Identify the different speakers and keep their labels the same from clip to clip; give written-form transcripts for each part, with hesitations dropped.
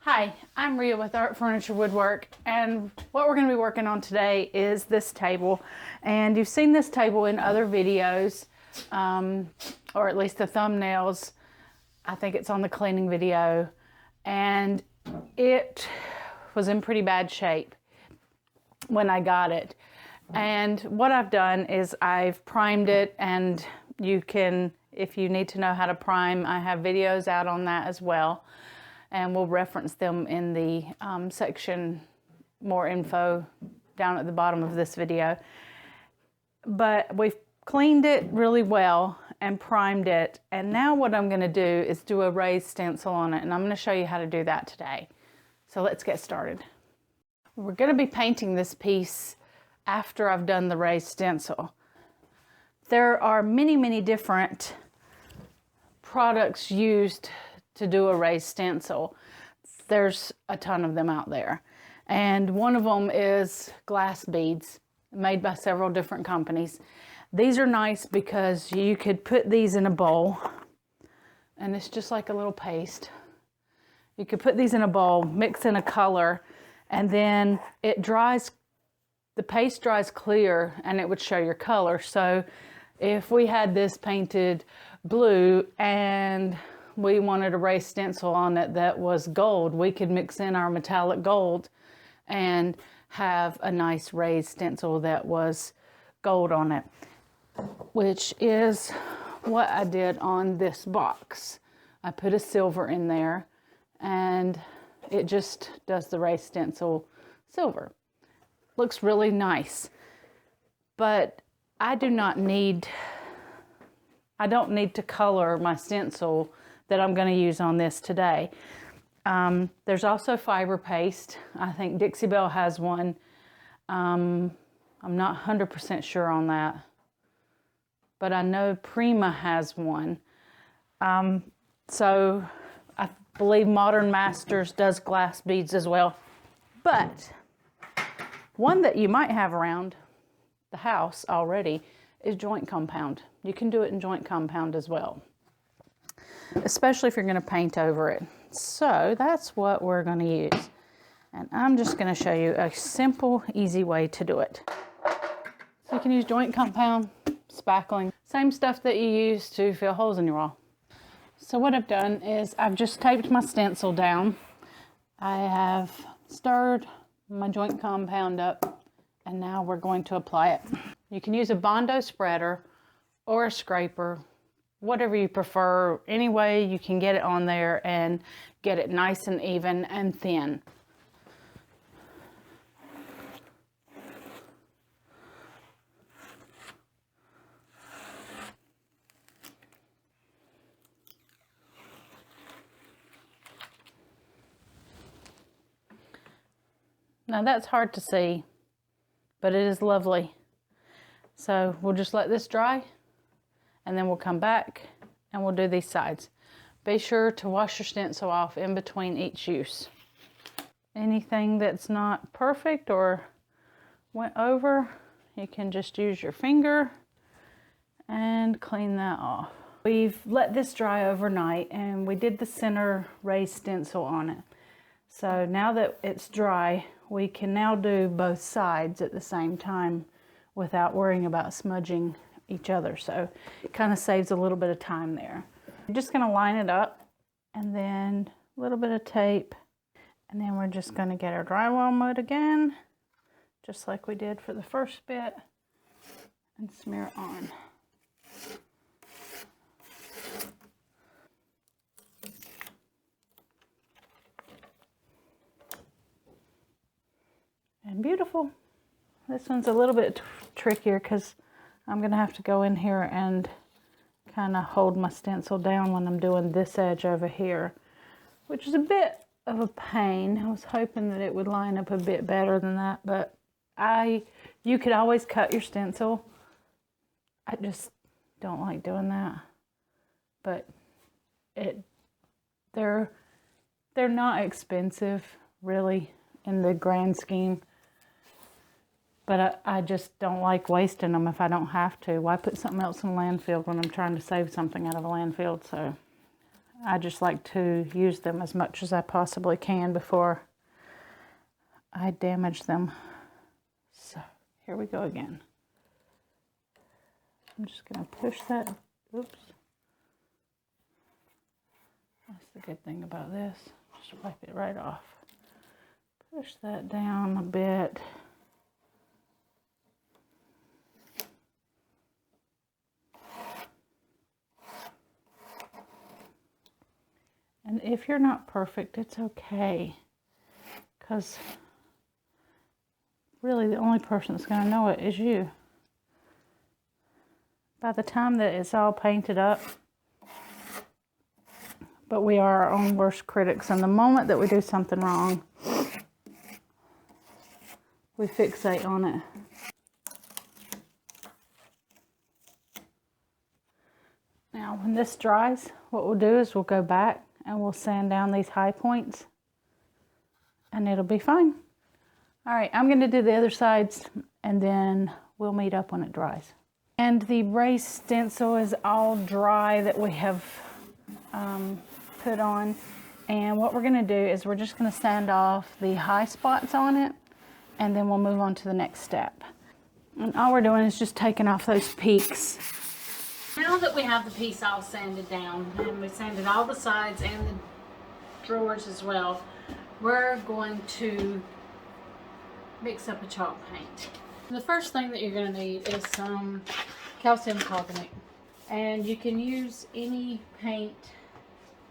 Speaker 1: Hi, I'm Rhea with Art Furniture Woodwork, and what we're going to be working on today is this table. And you've seen this table in other videos, or at least the thumbnails. I think it's on the cleaning video, and it was in pretty bad shape when I got it. And what I've done is I've primed it, and you can, if you need to know how to prime, I have videos out on that as well. And we'll reference them in the section, more info down at the bottom of this video. But we've cleaned it really well and primed it. And now what I'm gonna do is do a raised stencil on it. And I'm gonna show you how to do that today. So let's get started. We're gonna be painting this piece after I've done the raised stencil. There are many, many different products used to do a raised stencil. There's a ton of them out there. And one of them is glass beads made by several different companies. These are nice because you could put these in a bowl, and it's just like a little paste. You could put these in a bowl, mix in a color, and then it dries, the paste dries clear, and it would show your color. So if we had this painted blue and we wanted a raised stencil on it that was gold, we could mix in our metallic gold and have a nice raised stencil that was gold on it, which is what I did on this box. I put a silver in there, and it just does the raised stencil silver. Looks really nice, but I don't need to color my stencil that I'm going to use on this today. There's also fiber paste. I think Dixie Belle has one. I'm not 100% sure on that, but I know Prima has one. So I believe Modern Masters does glass beads as well. But one that you might have around the house already is joint compound. You can do it in joint compound as well, especially if you're going to paint over it. So that's what we're going to use. And I'm just going to show you a simple, easy way to do it. So you can use joint compound, spackling, same stuff that you use to fill holes in your wall. So what I've done is I've just taped my stencil down. I have stirred my joint compound up, and now we're going to apply it. You can use a Bondo spreader or a scraper, whatever you prefer. Any way you can get it on there and get it nice and even and thin. Now that's hard to see, but it is lovely. So we'll just let this dry, and then we'll come back and we'll do these sides. Be sure to wash your stencil off in between each use. Anything that's not perfect or went over, you can just use your finger and clean that off. We've let this dry overnight, and we did the center raised stencil on it. So now that it's dry, we can now do both sides at the same time without worrying about smudging each other. So it kind of saves a little bit of time there. I'm just going to line it up, and then a little bit of tape, and then we're just going to get our drywall mud again, just like we did for the first bit, and smear it on. And beautiful. This one's a little bit trickier because I'm going to have to go in here and kind of hold my stencil down when I'm doing this edge over here, which is a bit of a pain. I was hoping that it would line up a bit better than that, but you could always cut your stencil. I just don't like doing that. But they're not expensive, really, in the grand scheme. But I just don't like wasting them if I don't have to. Why put something else in a landfill when I'm trying to save something out of a landfill? So I just like to use them as much as I possibly can before I damage them. So here we go again. I'm just going to push that. Oops. That's the good thing about this. Just wipe it right off. Push that down a bit. And if you're not perfect, it's okay. Because really the only person that's going to know it is you. By the time that it's all painted up, but we are our own worst critics, and the moment that we do something wrong, we fixate on it. Now when this dries, what we'll do is we'll go back and we'll sand down these high points and it'll be fine. All right, I'm going to do the other sides and then we'll meet up when it dries. And the raised stencil is all dry that we have put on. And what we're going to do is we're just going to sand off the high spots on it and then we'll move on to the next step. And all we're doing is just taking off those peaks. Now that we have the piece all sanded down and we sanded all the sides and the drawers as well, we're going to mix up a chalk paint. The first thing that you're going to need is some calcium carbonate, and you can use any paint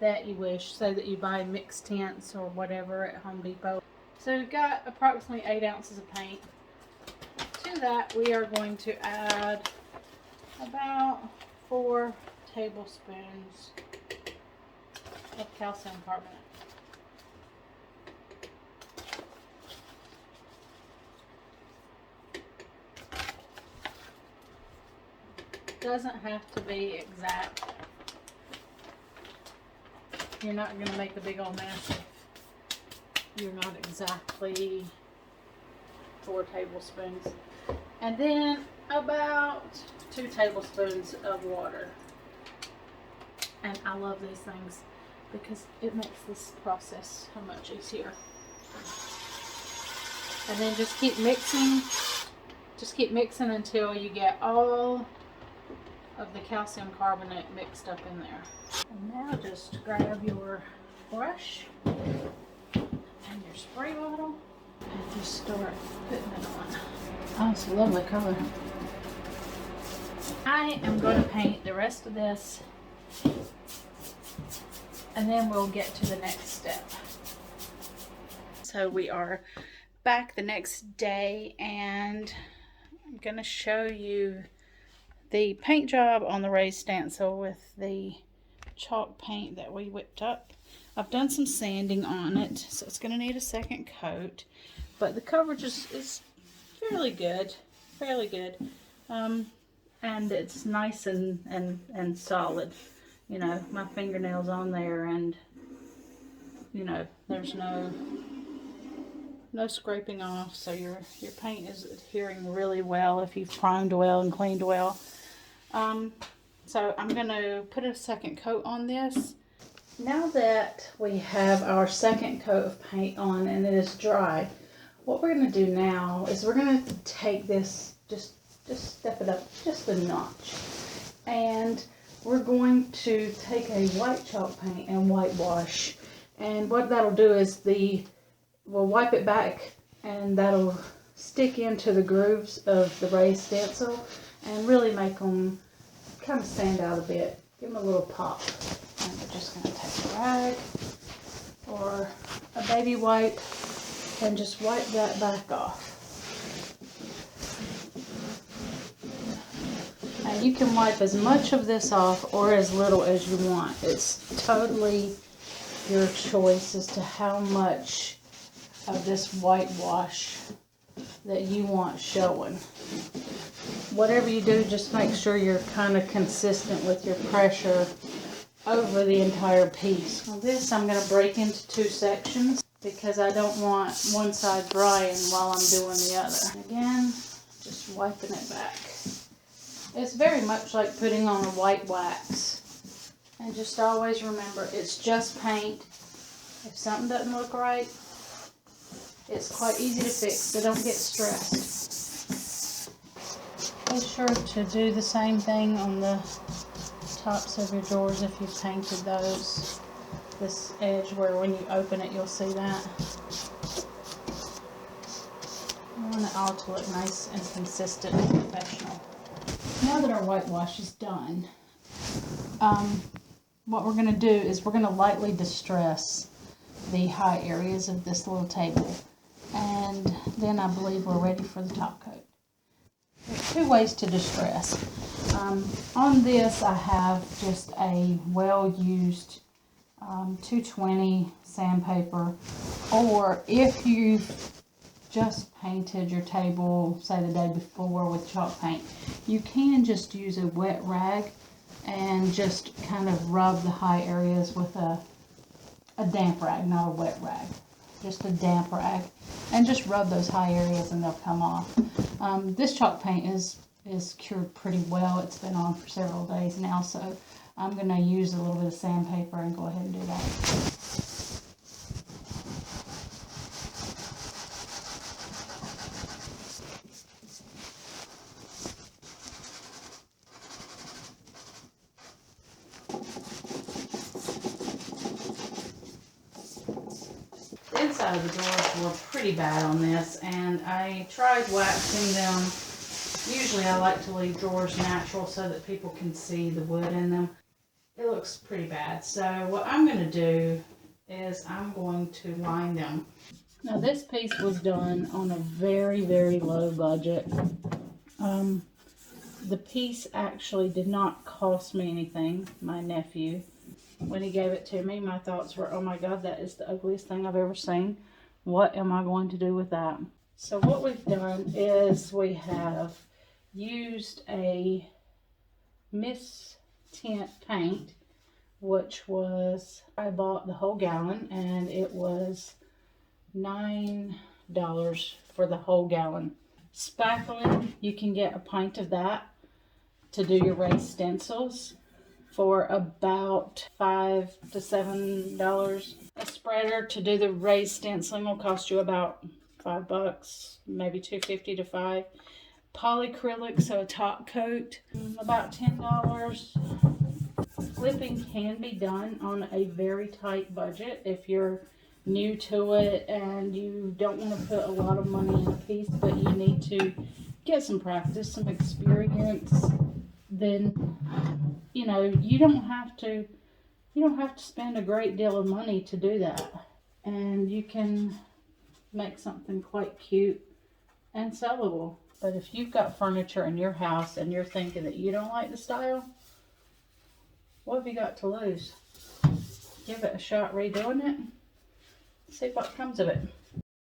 Speaker 1: that you wish, so that you buy mixed tints or whatever at Home Depot. So we've got approximately 8 ounces of paint. To that we are going to add about 4 tablespoons of calcium carbonate. Doesn't have to be exact. You're not going to make a big old mess if you're not exactly 4 tablespoons. And then about 2 tablespoons of water. And I love these things because it makes this process so much easier. And then just keep mixing. Just keep mixing until you get all of the calcium carbonate mixed up in there. And now just grab your brush and your spray bottle and just start putting it on. Oh, it's a lovely color. I am going to paint the rest of this and then we'll get to the next step. So we are back the next day and I'm going to show you the paint job on the raised stencil with the chalk paint that we whipped up. I've done some sanding on it, so it's going to need a second coat, but the coverage is fairly good, and it's nice and solid. You know, my fingernails on there, and you know, there's no scraping off, so your paint is adhering really well if you've primed well and cleaned well. So I'm going to put a second coat on this. Now that we have our second coat of paint on and it is dry, what we're going to do now is we're going to take this, just step it up just a notch. And we're going to take a white chalk paint and whitewash. And what that'll do is we'll wipe it back and that'll stick into the grooves of the raised stencil and really make them kind of stand out a bit. Give them a little pop. And we're just going to take a rag or a baby wipe and just wipe that back off. And you can wipe as much of this off or as little as you want. It's totally your choice as to how much of this whitewash that you want showing. Whatever you do, just make sure you're kind of consistent with your pressure over the entire piece. Well, this I'm going to break into 2 sections because I don't want one side drying while I'm doing the other. Again, just wiping it back. It's very much like putting on a white wax. And just always remember, it's just paint. If something doesn't look right, it's quite easy to fix, so don't get stressed. Be sure to do the same thing on the tops of your drawers if you've painted those. This edge where when you open it, you'll see that. I want it all to look nice and consistent and professional. Now that our whitewash is done, what we're going to do is we're going to lightly distress the high areas of this little table, and then I believe we're ready for the top coat. There's two ways to distress. On this I have just a well-used 220 sandpaper, or if you've just painted your table, say the day before, with chalk paint, you can just use a wet rag and just kind of rub the high areas with a damp rag, not a wet rag, just a damp rag, and just rub those high areas and they'll come off. This chalk paint is cured pretty well. It's been on for several days now, so I'm going to use a little bit of sandpaper and go ahead and do that. The inside of the drawers were pretty bad on this, and I tried waxing them. Usually I like to leave drawers natural so that people can see the wood in them. It looks pretty bad, so what I'm going to do is I'm going to line them. Now this piece was done on a very, very low budget. The piece actually did not cost me anything. My nephew, when he gave it to me, my thoughts were, oh my God, that is the ugliest thing I've ever seen. What am I going to do with that? So what we've done is we have used a Miss Tint paint, which was, I bought the whole gallon, and it was $9 for the whole gallon. Spackling, you can get a pint of that to do your raised stencils for about $5 to $7. A spreader to do the raised stenciling will cost you about $5, maybe $2.50 to $5. Polyacrylic, so a top coat, about $10. Clipping can be done on a very tight budget if you're new to it and you don't want to put a lot of money in a piece, but you need to get some practice, some experience. Then, you know, you don't have to spend a great deal of money to do that, and you can make something quite cute and sellable. But if you've got furniture in your house and you're thinking that you don't like the style, what have you got to lose? Give it a shot redoing it. See what comes of it.